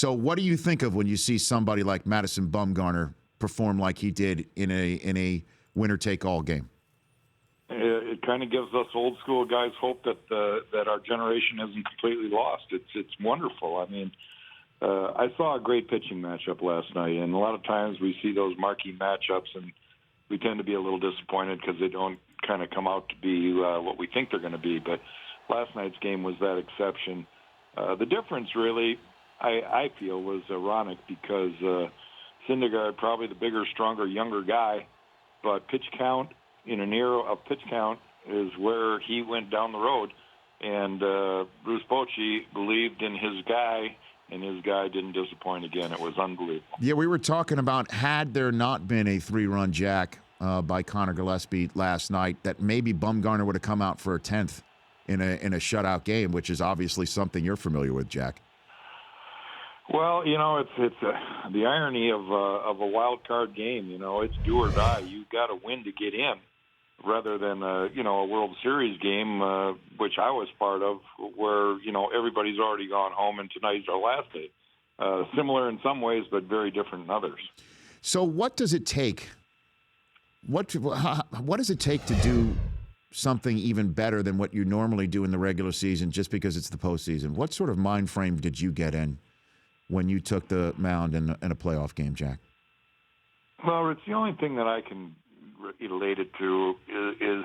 So what do you think of when you see somebody like Madison Bumgarner perform like he did in a winner-take-all game? It kind of gives us old school guys hope that that our generation isn't completely lost. It's wonderful. I mean, I saw a great pitching matchup last night, and a lot of times we see those marquee matchups, and we tend to be a little disappointed because they don't kind of come out to be what we think they're going to be. But last night's game was that exception. The difference, really, I feel, was ironic because Syndergaard, probably the bigger, stronger, younger guy, but pitch count in an era of pitch count is where he went down the road. And Bruce Bochy believed in his guy, and his guy didn't disappoint again. It was unbelievable. Yeah, we were talking about had there not been a 3-run jack by Connor Gillespie last night, that maybe Bumgarner would have come out for a 10th in a shutout game, which is obviously something you're familiar with, Jack. Well, it's the irony of a wild card game. It's do or die. You got to win to get in, rather than a World Series game, which I was part of, where everybody's already gone home and tonight's our last day. Similar in some ways, but very different in others. So, what does it take? What does it take to do something even better than what you normally do in the regular season, just because it's the postseason? What sort of mind frame did you get in when you took the mound in a playoff game, Jack? Well, it's the only thing that I can relate it to is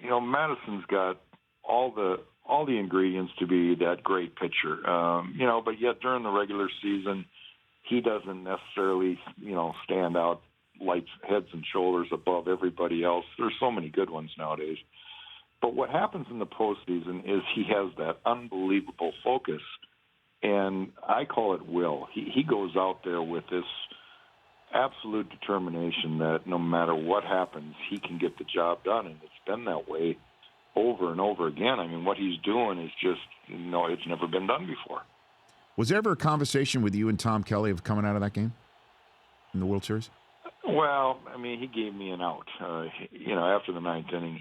Madison's got all the ingredients to be that great pitcher, but yet during the regular season, he doesn't necessarily, stand out lights, heads and shoulders above everybody else. There's so many good ones nowadays. But what happens in the postseason is he has that unbelievable focus, and I call it will. He goes out there with this absolute determination that no matter what happens, he can get the job done, and it's been that way over and over again. I mean, what he's doing is just, it's never been done before. Was there ever a conversation with you and Tom Kelly of coming out of that game in the World Series? Well, I mean, he gave me an out. After the ninth inning,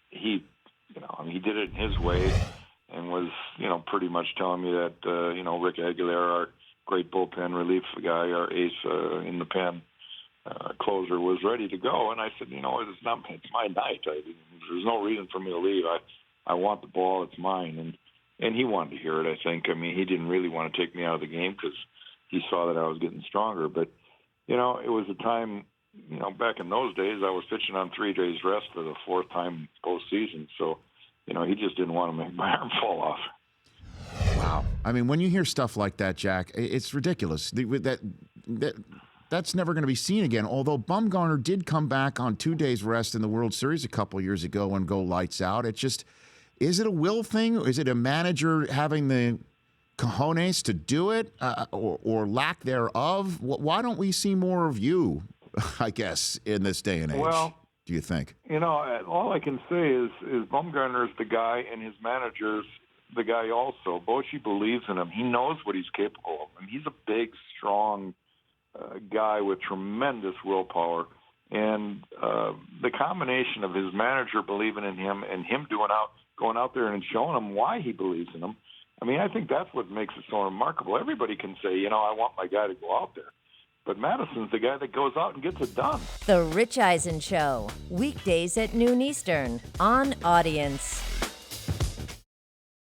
he did it in his way and was, pretty much telling me that, Rick Aguilar, our great bullpen relief guy, our ace in the pen, closer, was ready to go. And I said, it's my night. There's no reason for me to leave. I want the ball. It's mine. And he wanted to hear it, I think. I mean, he didn't really want to take me out of the game because he saw that I was getting stronger. But, it was a time, back in those days, I was pitching on 3 days rest for the 4th time postseason. So, he just didn't want to make my arm fall off. Wow. I mean, when you hear stuff like that, Jack, it's ridiculous. That's never going to be seen again. Although Bumgarner did come back on 2 days rest in the World Series a couple years ago and go lights out. It just, is it a will thing? Or is it a manager having the cojones to do it or lack thereof? Why don't we see more of you, I guess, in this day and age? Well, do you think? All I can say is Bumgarner's the guy and his manager's the guy also. Bochy believes in him. He knows what he's capable of. And he's a big, strong guy with tremendous willpower. And the combination of his manager believing in him and him going out there and showing him why he believes in him, I mean, I think that's what makes it so remarkable. Everybody can say, I want my guy to go out there. But Madison's the guy that goes out and gets it done. The Rich Eisen Show, weekdays at noon Eastern on Audience.